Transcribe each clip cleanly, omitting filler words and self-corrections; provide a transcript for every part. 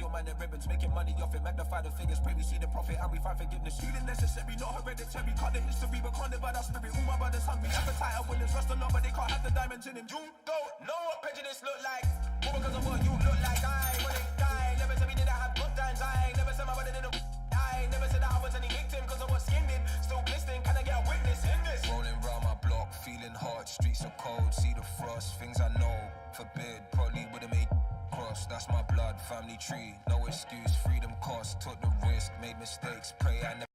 your man in ribbons, making money off it, magnify the figures, pray we see the profit and we find forgiveness. Healing necessary, not hereditary, cut the history, but can't live by that spirit. All my brothers hungry, appetite and willing, trust the Lord, but they can't have the diamonds in him. You don't know what prejudice look like, all because of what you look like. I wouldn't die, never said we didn't have good times. I never said my brother didn't die, never said that I was any victim, cause I was skinned in, still glistening, can I get a witness in this? Rolling round my block, feeling hot, streets are cold, see the frost, things I know, forbid, probably would've made cross, that's my blood, family tree, no excuse, freedom cost, took the risk, made mistakes, pray I never.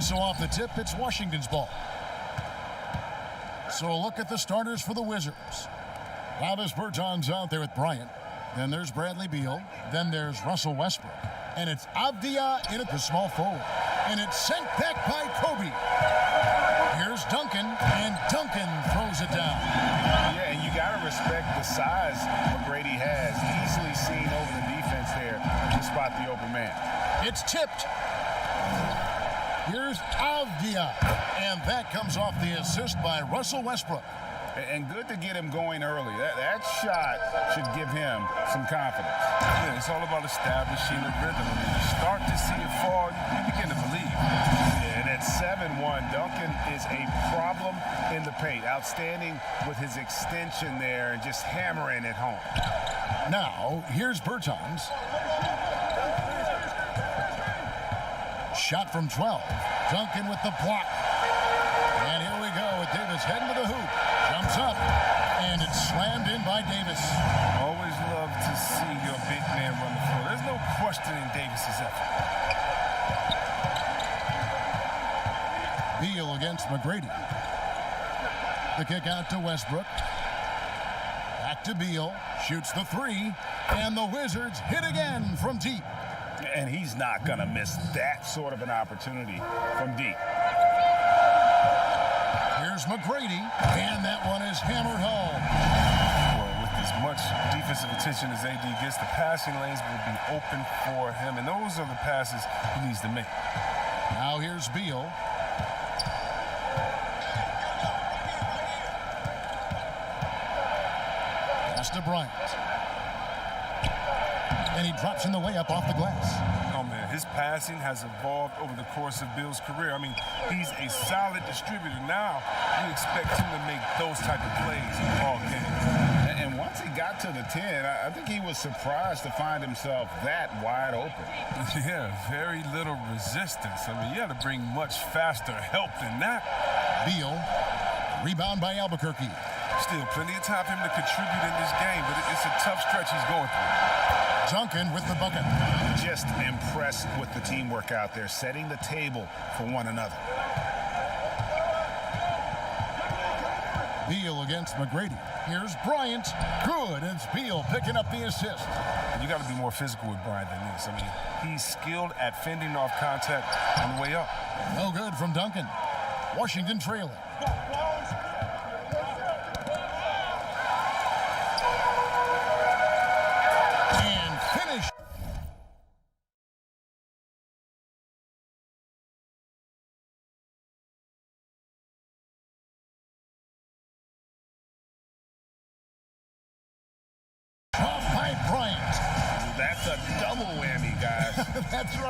So off the tip, it's Washington's ball. So a look at the starters for the Wizards. Travis Bertans out there with Bryant. Then there's Bradley Beal. Then there's Russell Westbrook. And it's Avdia in at the small forward. And it's sent back by Kobe. Here's Duncan, and Duncan throws it down. Yeah, and you got to respect the size McGrady has. Easily seen over the defense there to spot the open man. It's tipped. Here's Avdia, and that comes off the assist by Russell Westbrook. And good to get him going early. That shot should give him some confidence. Yeah, it's all about establishing a rhythm. I mean, you start to see it fall, you begin to believe. Yeah, and at 7-1, Duncan is a problem in the paint. Outstanding with his extension there and just hammering it home. Now, here's Bertans. Shot from 12. Duncan with the block. And here we go with Davis heading to the hoop. Jumps up. And it's slammed in by Davis. Always love to see your big man run the floor. There's no questioning Davis's effort. Beal against McGrady. The kick out to Westbrook. Back to Beal. Shoots the three. And the Wizards hit again from deep. And he's not going to miss that sort of an opportunity from deep. Here's McGrady, and that one is hammered home. Well, with as much defensive attention as AD gets, the passing lanes will be open for him, and those are the passes he needs to make. Now here's Beal. Pass to Bryant. And he drops in the layup off the glass. Oh, man, his passing has evolved over the course of Bill's career. I mean, he's a solid distributor. Now you expect him to make those type of plays in ball games. And once he got to the 10, I think he was surprised to find himself that wide open. Yeah, very little resistance. I mean, you got to bring much faster help than that. Beal, rebound by Albuquerque. Still plenty of time for him to contribute in this game, but it's a tough stretch he's going through. Duncan with the bucket. Just impressed with the teamwork out there, setting the table for one another. Beal against McGrady. Here's Bryant. Good. It's Beal picking up the assist. You got to be more physical with Bryant than this. I mean, he's skilled at fending off contact on the way up. No good from Duncan. Washington trailing.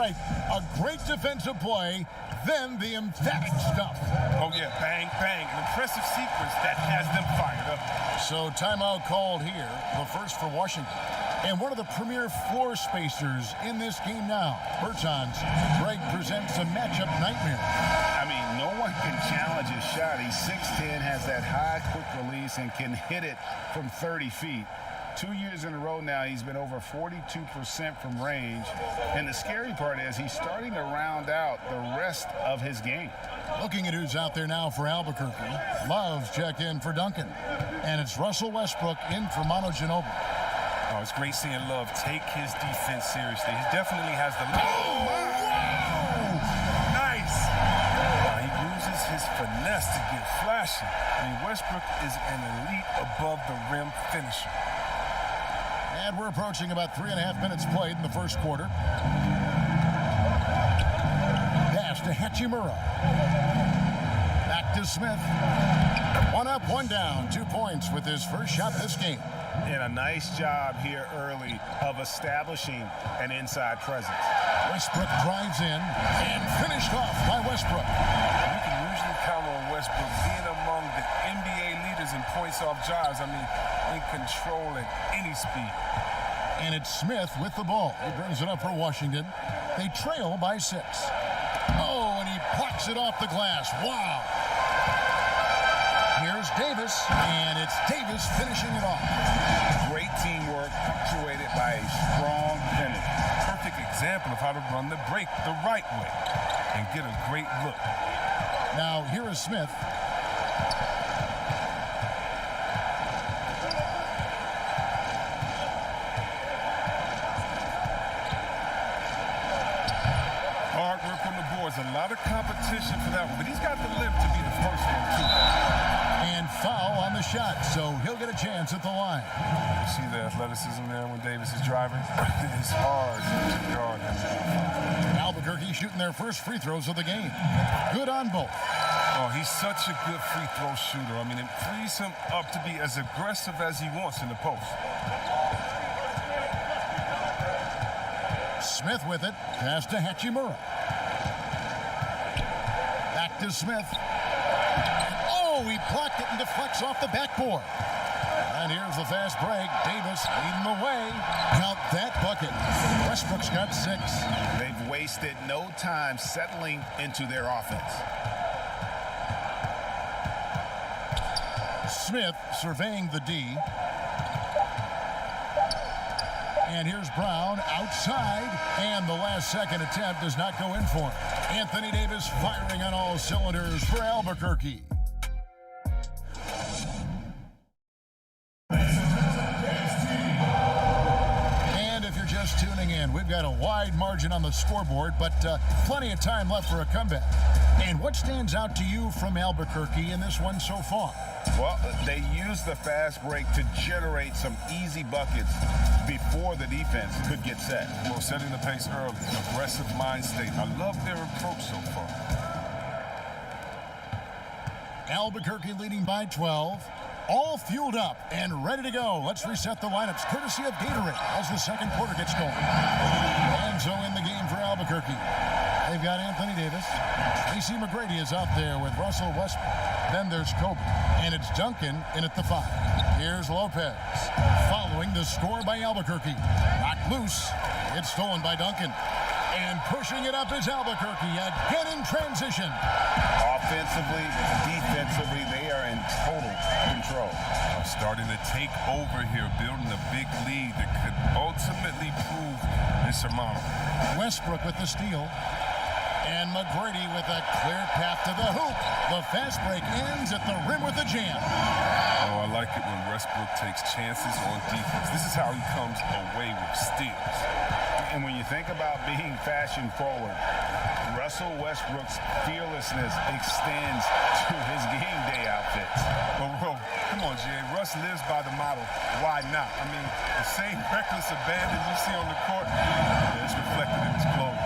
right, a great defensive play, then the emphatic stuff. Oh, yeah, bang, bang. An impressive sequence that has them fired up. So timeout called here, the first for Washington. And one of the premier floor spacers in this game now. Bertans, Greg presents a matchup nightmare. I mean, no one can challenge his shot. He's 6'10", has that high quick release, and can hit it from 30 feet. 2 years in a row now, he's been over 42% from range. And the scary part is he's starting to round out the rest of his game. Looking at who's out there now for Albuquerque. Love's checked in for Duncan. And it's Russell Westbrook in for Manu Ginobili. Oh, it's great seeing Love take his defense seriously. He definitely has the... Nice! He uses his finesse to get flashy. I mean, Westbrook is an elite above-the-rim finisher. And we're approaching about 3.5 minutes played in the first quarter. Pass to Hachimura. Back to Smith. One up, one down. 2 points with his first shot this game. And a nice job here early of establishing an inside presence. Westbrook drives in and finished off by Westbrook. You can usually count on Westbrook being among the NBA leaders in points-off drives. I mean, in control at any speed. And it's Smith with the ball. He brings it up for Washington. They trail by 6. Oh, and he plucks it off the glass. Wow. Here's Davis, and it's Davis finishing it off. Great teamwork, punctuated by a strong finish. Perfect example of how to run the break the right way and get a great look. Now, here is Smith. Hard work on the boards. A lot of competition for that one, but he's got the lift to be the first one, too. And foul on the shot, so he'll get a chance at the line. You see the athleticism there when Davis is driving? It's hard to guard him. Albuquerque shooting their first free throws of the game. Good on both. Oh, he's such a good free throw shooter. I mean, it frees him up to be as aggressive as he wants in the post. Smith with it. Pass to Hachimura. Back to Smith. Oh, he blocked it and deflects off the backboard. And here's the fast break. Davis leading the way. Count that bucket. Westbrook's got 6. They've wasted no time settling into their offense. Smith surveying the D. And here's Brown outside. And the last second attempt does not go in for him. Anthony Davis firing on all cylinders for Albuquerque. And if you're just tuning in, we've got a wide margin on the scoreboard, but plenty of time left for a comeback. And what stands out to you from Albuquerque in this one so far? Well, they used the fast break to generate some easy buckets before the defense could get set. Well, setting the pace early, aggressive mind state. I love their approach so far. Albuquerque leading by 12. All fueled up and ready to go. Let's reset the lineups courtesy of Gatorade as the second quarter gets going. Enzo in the game for Albuquerque. They've got Anthony Davis. Tracy McGrady is out there with Russell Westbrook. Then there's Kobe. And it's Duncan in at the 5. Here's Lopez. Following the score by Albuquerque. Knocked loose. It's stolen by Duncan. And pushing it up is Albuquerque again in transition. Offensively, defensively, they are in total control. Starting to take over here, building a big lead that could ultimately prove insurmountable. Westbrook with the steal. And McGrady with a clear path to the hoop. The fast break ends at the rim with a jam. Oh, I like it when Westbrook takes chances on defense. This is how he comes away with steals. And when you think about being fashion forward, Russell Westbrook's fearlessness extends to his game day outfits. Well, come on, Jay. Russ lives by the motto, why not? I mean, the same reckless abandon you see on the court, it's reflected in his clothes.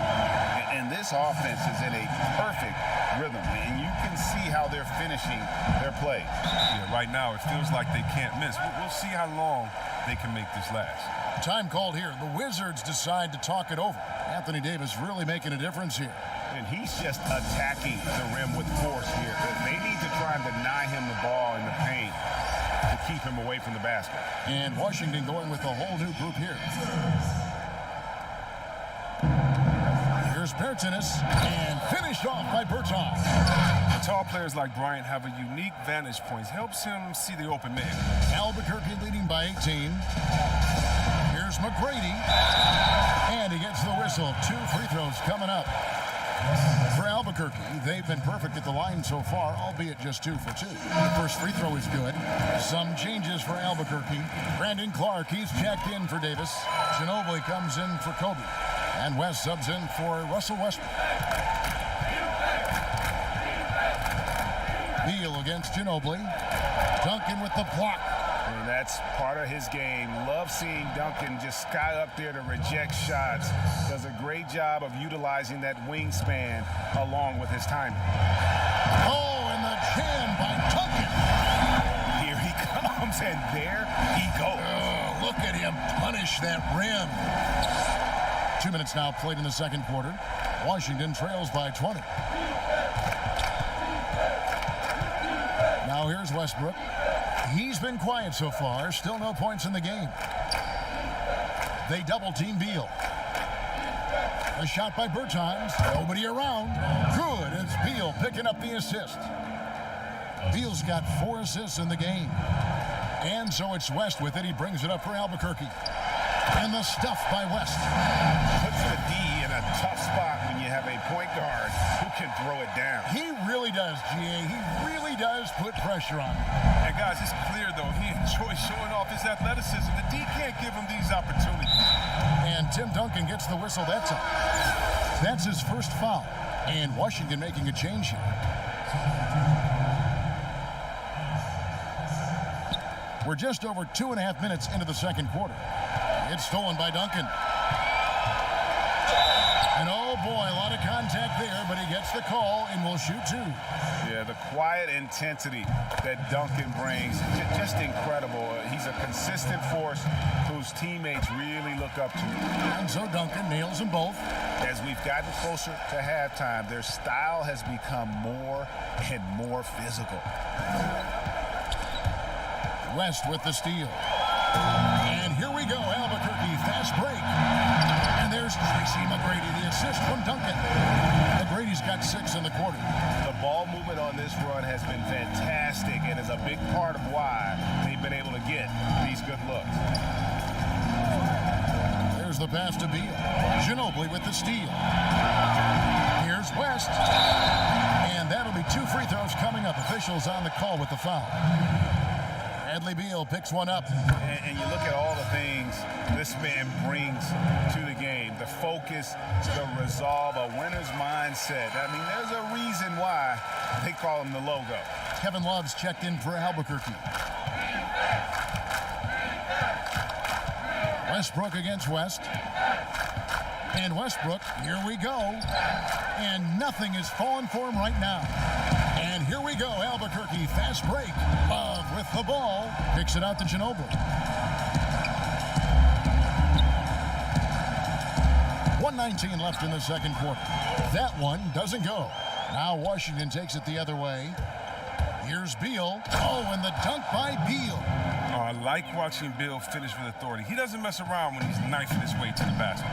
And this offense is in a perfect rhythm, and you can see how they're finishing their play. Yeah, right now it feels like they can't miss. We'll see how long they can make this last. Time called here. The Wizards decide to talk it over. Anthony Davis really making a difference here. And he's just attacking the rim with force here. They need to try and deny him the ball in the paint to keep him away from the basket. And Washington going with a whole new group here. Here's Bertans, and finished off by Bertans. The tall players like Bryant have a unique vantage point. Helps him see the open man. Albuquerque leading by 18. Here's McGrady, and he gets the whistle. 2 free throws coming up. For Albuquerque, they've been perfect at the line so far, albeit just 2 for 2. The first free throw is good. Some changes for Albuquerque. Brandon Clark, he's checked in for Davis. Ginobili comes in for Kobe. And West subs in for Russell Westbrook. Beal against Ginobili. Duncan with the block. And that's part of his game. Love seeing Duncan just sky up there to reject shots. Does a great job of utilizing that wingspan along with his timing. Oh, and the jam by Duncan. Here he comes, and there he goes. Oh, look at him punish that rim. 2 minutes now played in the second quarter. Washington trails by 20. Now here's Westbrook. He's been quiet so far. Still no points in the game. They double-team Beal. A shot by Bertans. Nobody around. Good. It's Beal picking up the assist. Beal's got 4 assists in the game. And so it's West with it. He brings it up for Albuquerque. And the stuff by West. Puts the D in a tough spot when you have a point guard who can throw it down. He really does, G.A. He really does put pressure on him. And guys, it's clear, though, he enjoys showing off his athleticism. The D can't give him these opportunities. And Tim Duncan gets the whistle. That's it. That's his first foul. And Washington making a change here. We're just over 2.5 minutes into the second quarter. It's stolen by Duncan. And oh boy, a lot of contact there, but he gets the call and will shoot 2. Yeah, the quiet intensity that Duncan brings, just incredible. He's a consistent force whose teammates really look up to. And so Duncan nails them both. As we've gotten closer to halftime, their style has become more and more physical. West with the steal. And here we go, Albuquerque, fast break. And there's Tracy McGrady, the assist from Duncan. McGrady's got 6 in the quarter. The ball movement on this run has been fantastic and is a big part of why they've been able to get these good looks. There's the pass to Beal. Ginobili with the steal. Here's West. And that'll be 2 free throws coming up. Officials on the call with the foul. Bradley Beal picks one up. And you look at all the things this man brings to the game. The focus, the resolve, a winner's mindset. I mean, there's a reason why they call him the logo. Kevin Love's checked in for Albuquerque. Westbrook against West. And Westbrook, here we go. And nothing is falling for him right now. And here we go, Albuquerque, fast break. Love with the ball, kicks it out to Ginobili. 1:19 left in the second quarter. That one doesn't go. Now Washington takes it the other way. Here's Beal. Oh, and the dunk by Beal. Oh, I like watching Beal finish with authority. He doesn't mess around when he's knifing his way to the basket.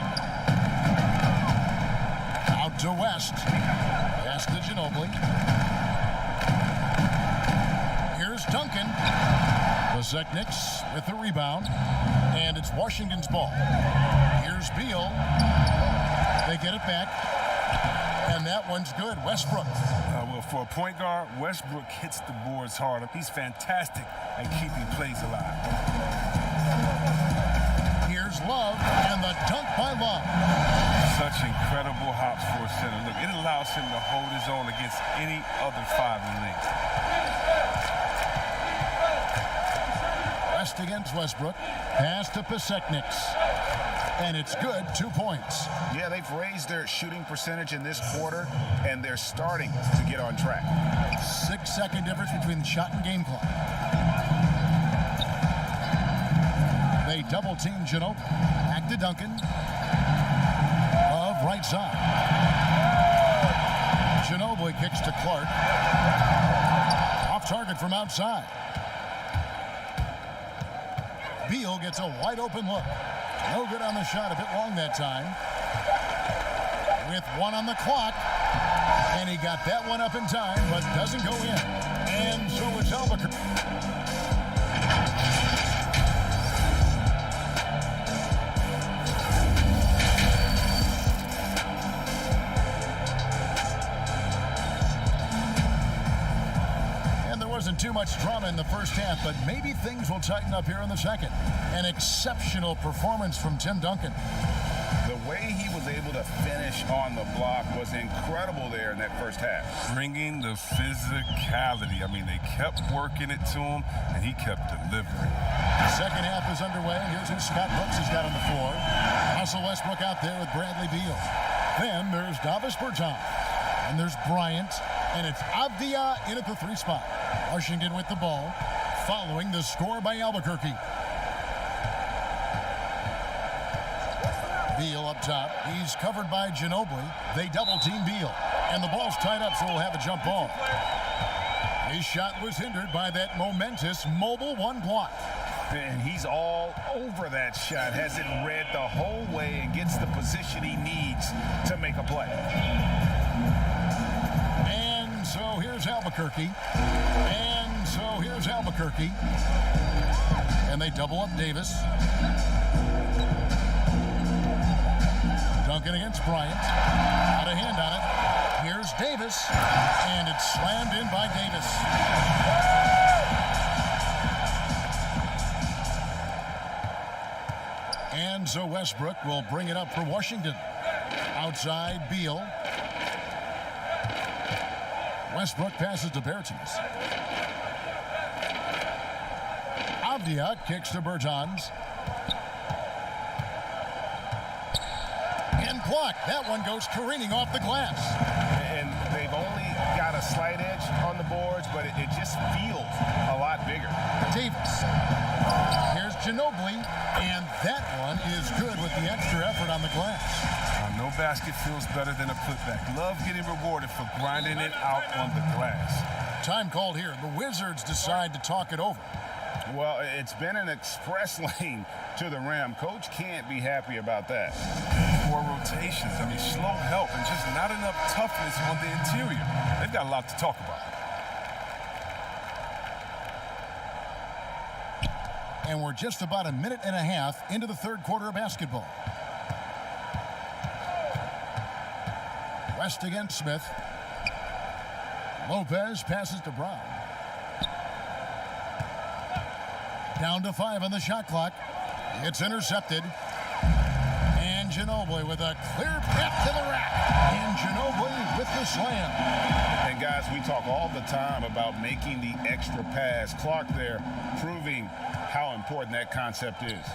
Out to West. Pass to Ginobili. Here's Duncan. Pasecniks with the rebound. And it's Washington's ball. Here's Beal. They get it back. And that one's good. Westbrook. Well, for a point guard, Westbrook hits the boards hard. He's fantastic at keeping plays alive. Here's Love. And the dunk by Love. Such incredible hops for a center. Look, it allows him to hold his own against any other 5 in the league. West against Westbrook. Pass to Pasecniks. And it's good, 2 points. Yeah, they've raised their shooting percentage in this quarter, and they're starting to get on track. 6-second difference between the shot and game clock. They double team Ginobili. Back to Duncan. Of right side. Ginobili kicks to Clark. Off target from outside. Beal gets a wide open look. No good on the shot, a bit long that time. With 1 on the clock. And he got that one up in time, but doesn't go in. And so it's Albuquerque. And there wasn't too much drama in the first half, but maybe things will tighten up here in the second. An exceptional performance from Tim Duncan. The way he was able to finish on the block was incredible there in that first half. Bringing the physicality. I mean, they kept working it to him, and he kept delivering. The second half is underway. Here's who Scott Brooks has got on the floor. Russell Westbrook out there with Bradley Beal. Then there's Davis Bertans. And there's Bryant. And it's Avdia in at the 3 spot. Washington with the ball, following the score by Albuquerque. Beal up top. He's covered by Ginobili. They double team Beal. And the ball's tied up, so we'll have a jump ball. His shot was hindered by that momentous mobile 1 block. And he's all over that shot. Has it read the whole way and gets the position he needs to make a play. And so here's Albuquerque. And so here's Albuquerque. And they double up Davis. Duncan against Bryant. Got a hand on it. Here's Davis. And it's slammed in by Davis. And so Westbrook will bring it up for Washington. Outside, Beal. Westbrook passes to Bertans. Avdia kicks to Bertans. And blocked. That one goes careening off the glass. And they've only got a slight edge on the boards, but it just feels a lot bigger. Davis. Here's Ginobili. And that one is good with the extra effort on the glass. No basket feels better than a putback. Love getting rewarded for grinding it out on the glass. Time called here. The Wizards decide to talk it over. Well, it's been an express lane to the rim. Coach can't be happy about that. 4 rotations. I mean, slow help and just not enough toughness on the interior. They've got a lot to talk about. And we're just about a minute and a half into the third quarter of basketball. West against Smith. Lopez passes to Brown. Down to 5 on the shot clock. It's intercepted. And Ginobili with a clear path to the rack. And Ginobili with the slam. And guys, we talk all the time about making the extra pass. Clark there proving how important that concept is.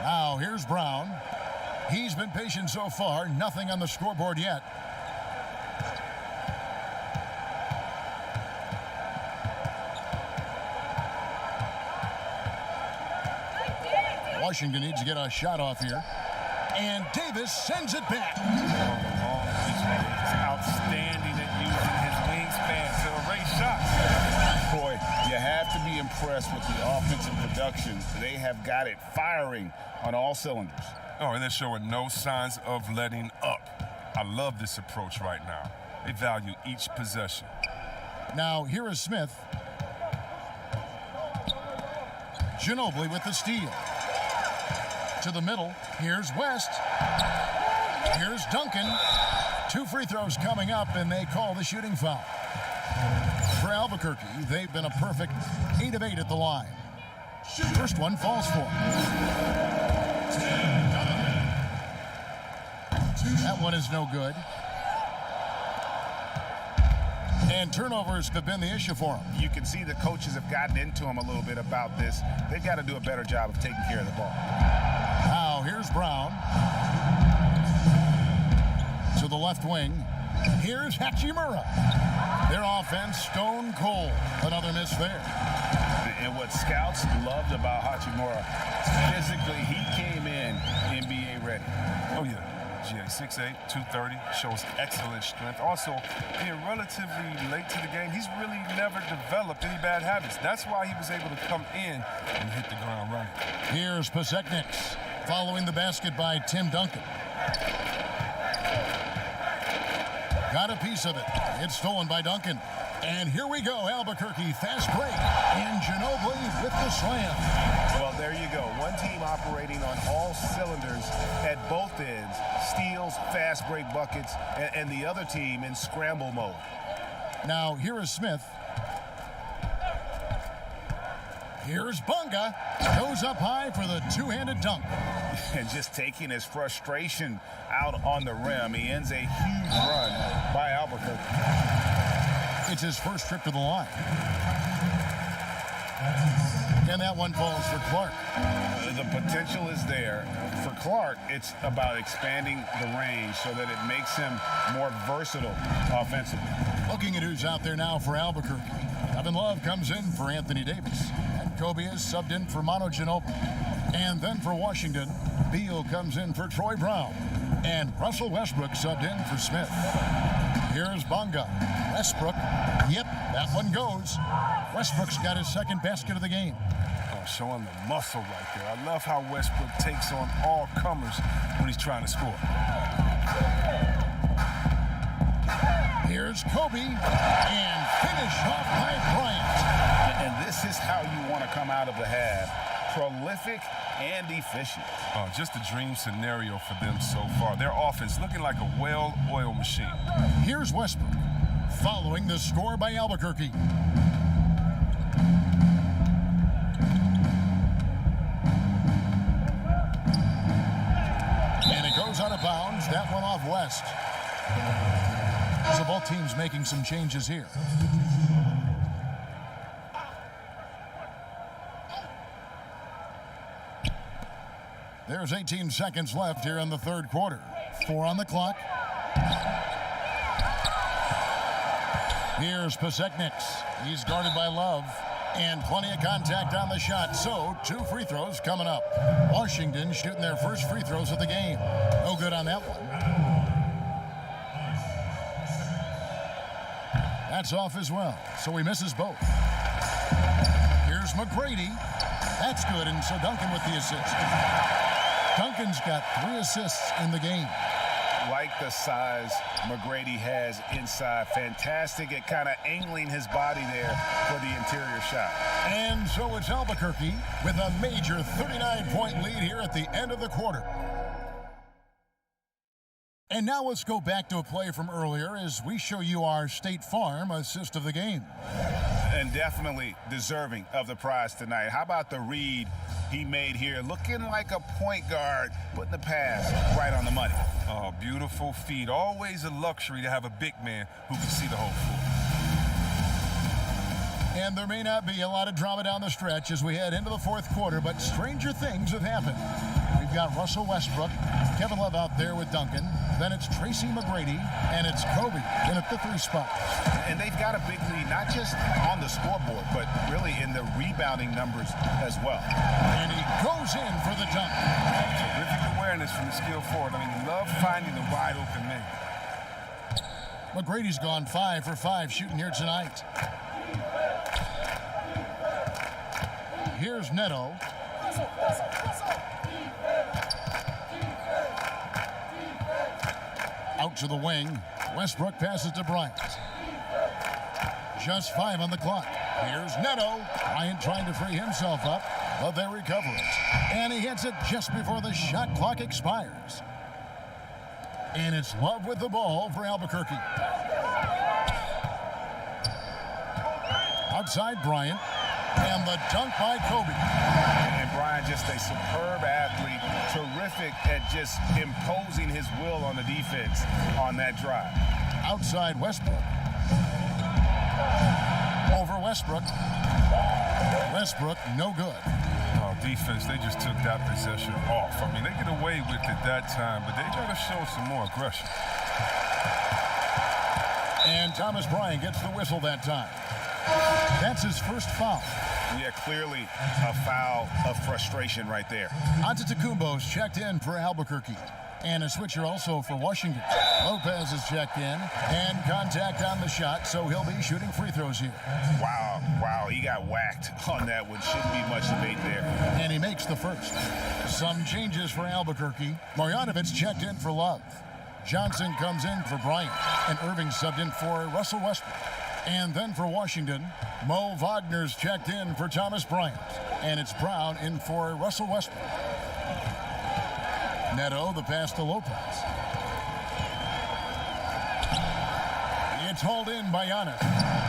Now here's Brown. He's been patient so far. Nothing on the scoreboard yet. Washington needs to get a shot off here. And Davis sends it back. He's outstanding at using his wingspan to erase shots. Boy, you have to be impressed with the offensive production. They have got it firing on all cylinders. Oh, and they're showing no signs of letting up. I love this approach right now. They value each possession. Now, here is Smith. Ginobili with the steal. To the middle. Here's West. Here's Duncan. 2 free throws coming up, and they call the shooting foul. For Albuquerque, they've been a perfect 8 of 8 at the line. First one falls for him. That one is no good. And turnovers have been the issue for him. You can see the coaches have gotten into him a little bit about this. They've got to do a better job of taking care of the ball. Now, here's Brown. To the left wing. Here's Hachimura. Their offense stone cold. Another miss there. And what scouts loved about Hachimura, physically, he came in NBA ready. Oh, yeah. GA 6'8", 230, shows excellent strength. Also, being relatively late to the game, he's really never developed any bad habits. That's why he was able to come in and hit the ground running. Here's Pasechniks following the basket by Tim Duncan. Got a piece of it. It's stolen by Duncan. And here we go, Albuquerque fast break. And Ginobili with the slam. Well, there you go. One team operating on all cylinders at both ends. Steals, fast break buckets, and the other team in scramble mode. Now, here is Smith. Here's Bunga. Goes up high for the two-handed dunk. And just taking his frustration out on the rim. He ends a huge run by Albuquerque. It's his first trip to the line. And that one falls for Clark. The potential is there. For Clark, it's about expanding the range so that it makes him more versatile offensively. Looking at who's out there now for Albuquerque. Kevin Love comes in for Anthony Davis. And Kobe is subbed in for Manu Ginobili. And then for Washington, Beal comes in for Troy Brown. And Russell Westbrook subbed in for Smith. Here's Bunga. Westbrook. Yep, that one goes. Westbrook's got his second basket of the game. Oh, showing the muscle right there. I love how Westbrook takes on all comers when he's trying to score. Here's Kobe. And finish off by Bryant. And this is how you want to come out of the half. Prolific and efficient. Oh, just a dream scenario for them so far. Their offense looking like a well-oiled machine. Here's Westbrook, following the score by Albuquerque. And it goes out of bounds. That one off West. So both teams making some changes here. There's 18 seconds left here in the third quarter. 4 on the clock. Here's Pasechniks. He's guarded by Love. And plenty of contact on the shot. So, 2 free throws coming up. Washington shooting their first free throws of the game. No good on that one. That's off as well. So he misses both. Here's McGrady. That's good. And so Duncan with the assist. Duncan's got 3 assists in the game. Like the size McGrady has inside. Fantastic at kind of angling his body there for the interior shot. And so it's Albuquerque with a major 39-point lead here at the end of the quarter. And now let's go back to a play from earlier as we show you our State Farm assist of the game. And definitely deserving of the prize tonight. How about the read he made here? Looking like a point guard, putting the pass right on the money. Oh, beautiful feed. Always a luxury to have a big man who can see the whole floor. And there may not be a lot of drama down the stretch as we head into the fourth quarter, but stranger things have happened. We've got Russell Westbrook, Kevin Love out there with Duncan. Then it's Tracy McGrady, and it's Kobe in at the 3 spot. And they've got a big lead, not just on the scoreboard, but really in the rebounding numbers as well. And he goes in for the dunk. Terrific awareness from the skilled forward. I mean, love finding the wide open man. McGrady's gone 5 for 5 shooting here tonight. Here's Neto. Out to the wing. Westbrook passes to Bryant. Just 5 on the clock. Here's Neto. Bryant trying to free himself up, but they recover it. And he hits it just before the shot clock expires. And it's Love with the ball for Albuquerque. Outside Bryant. And the dunk by Kobe. And Bryant, just a superb athlete, terrific at just imposing his will on the defense on that drive. Outside Westbrook. Over Westbrook. Westbrook, no good. Oh, defense, they just took that possession off. I mean, they get away with it that time, but they got to show some more aggression. And Thomas Bryant gets the whistle that time. That's his first foul. Yeah, clearly a foul of frustration right there. Antetokounmpo's checked in for Albuquerque. And a switcher also for Washington. Lopez is checked in, and contact on the shot, so he'll be shooting free throws here. Wow, he got whacked on that one. Shouldn't be much debate there. And he makes the first. Some changes for Albuquerque. Marjanovic checked in for Love. Johnson comes in for Bryant, and Irving subbed in for Russell Westbrook. And then for Washington, Mo Wagner's checked in for Thomas Bryant, and it's Brown in for Russell Westbrook. Neto, the pass to Lopez. It's hauled in by Giannis.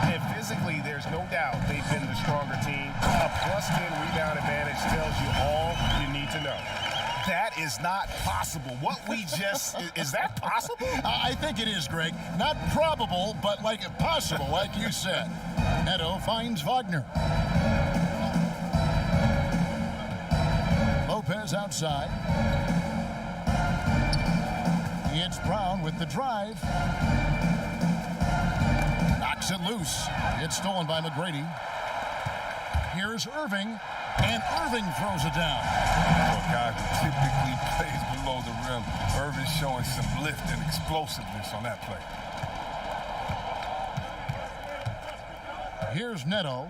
And physically, there's no doubt they've been the stronger team. A +10 rebound advantage tells you all you need to know. That is not possible. What we just, is that possible? I think it is, Greg. Not probable, but like possible, like you said. Neto finds Wagner. Lopez outside. It's Brown with the drive. Knocks it loose. It's stolen by McGrady. Here's Irving, and Irving throws it down. For a guy who typically plays below the rim, Irving showing some lift and explosiveness on that play. Here's Neto.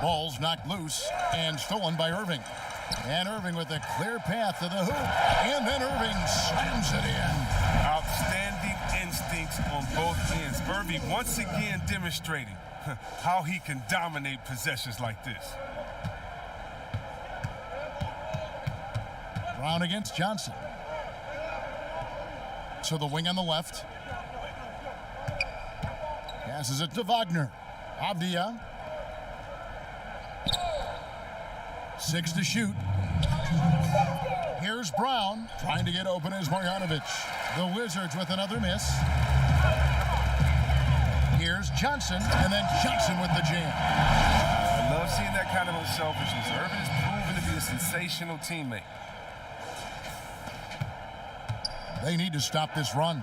Ball's knocked loose and stolen by Irving. And Irving with a clear path to the hoop. And then Irving slams it in. Outstanding instincts on both ends. Irving once again demonstrating how he can dominate possessions like this. Brown against Johnson. To the wing on the left. Passes it to Wagner. Avdia. 6 to shoot. Here's Brown. Trying to get open is Marjanovic. The Wizards with another miss. Here's Johnson, and then Johnson with the jam. I love seeing that kind of unselfishness. Irving has proven to be a sensational teammate. They need to stop this run.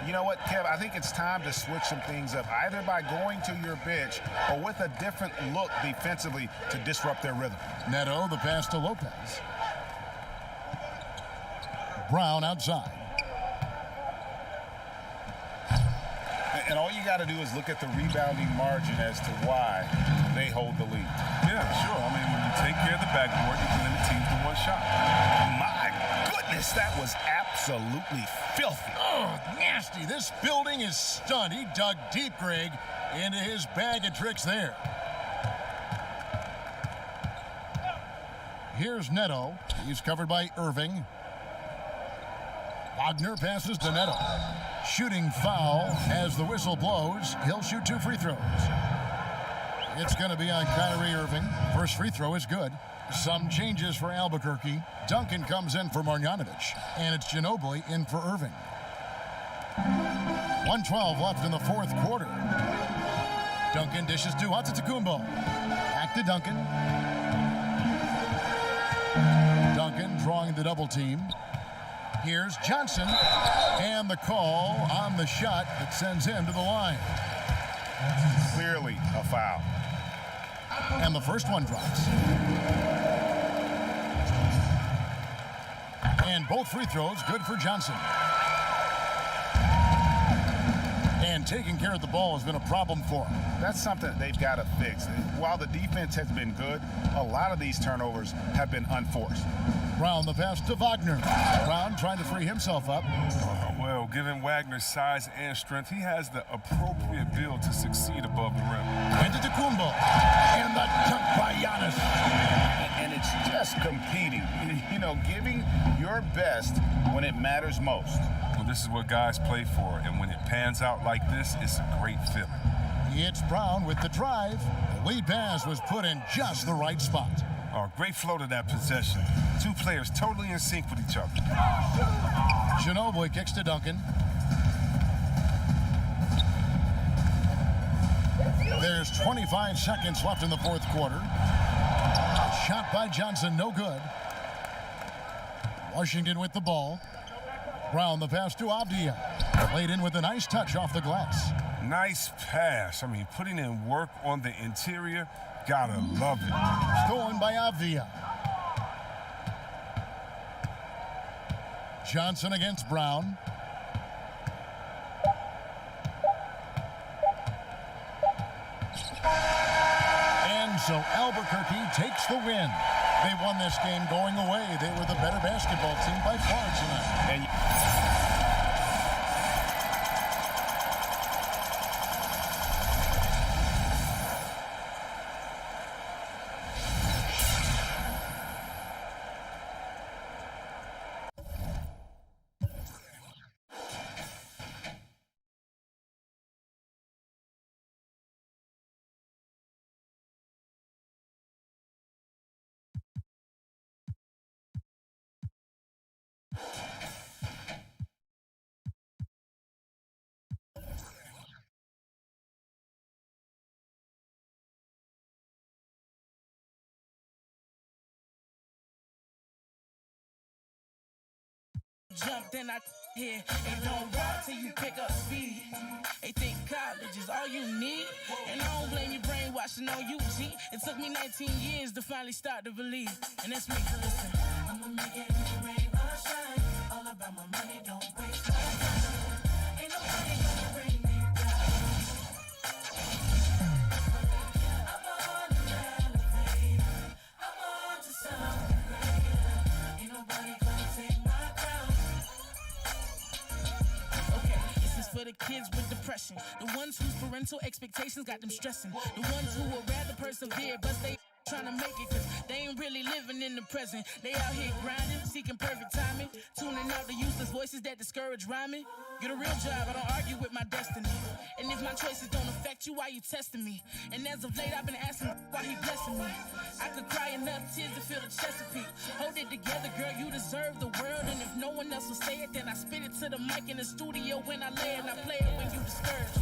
You know what, Kev? I think it's time to switch some things up, either by going to your bench or with a different look defensively to disrupt their rhythm. Neto, the pass to Lopez. Brown outside. And all you got to do is look at the rebounding margin as to why they hold the lead. Yeah, sure. I mean, when you take care of the backboard, you can limit teams to one shot. My goodness, that was absolutely filthy. Oh, nasty. This building is stunned. He dug deep, Greg, into his bag of tricks there. Here's Neto. He's covered by Irving. Wagner passes to Neto. Shooting foul as the whistle blows. He'll shoot 2 free throws. It's going to be on Kyrie Irving. First free throw is good. Some changes for Albuquerque. Duncan comes in for Marjanovic. And it's Ginobili in for Irving. 1:12 left in the fourth quarter. Duncan dishes to Antetokounmpo. Back to Duncan. Duncan drawing the double team. Here's Johnson, and the call on the shot that sends him to the line. Clearly a foul. And the first one drops. And both free throws good for Johnson. And taking care of the ball has been a problem for him. That's something that they've got to fix. While the defense has been good, a lot of these turnovers have been unforced. Brown, the pass to Wagner. Brown trying to free himself up. Well, given Wagner's size and strength, he has the appropriate build to succeed above the rim. Antetokounmpo. And the dunk by Giannis. And it's just competing. You know, giving your best when it matters most. Well, this is what guys play for, and when it pans out like this, it's a great feeling. It's Brown with the drive. The lead pass was put in just the right spot. Oh, great flow to that possession. Two players totally in sync with each other. Ginobili kicks to Duncan. There's 25 seconds left in the fourth quarter. Shot by Johnson, no good. Washington with the ball. Brown, the pass to Avdia. Laid in with a nice touch off the glass. Nice pass. I mean, putting in work on the interior. Gotta love it. Stolen by Avdia. Johnson against Brown. And so Albuquerque takes the win. They won this game going away. They were the better basketball team by far tonight. And Jump, then I here. They don't rock till you pick up speed. They think college is all you need. And I don't blame you brainwashing on you, G. It took me 19 years to finally start to believe. And that's me. Listen. I'ma make it in the rain or shine. All about my money, don't waste my time. Ain't nobody gonna bring me down. I'm on the elevator. I'm on to something greater. Ain't nobody gonna take my crown. Okay, this is for the kids with depression. The ones whose parental expectations got them stressing. The ones who would rather persevere, but they trying to make it cause they ain't really living in the present. They out here grinding, seeking perfect timing, tuning out the useless voices that discourage rhyming. Get a real job, I don't argue with my destiny. And if my choices don't affect you, why you testing me? And as of late, I've been asking why he blessing me. I could cry enough tears to feel the Chesapeake. Hold it together, girl, you deserve the world. And if no one else will say it, then I spit it to the mic in the studio when I lay and I play it when you discouraged.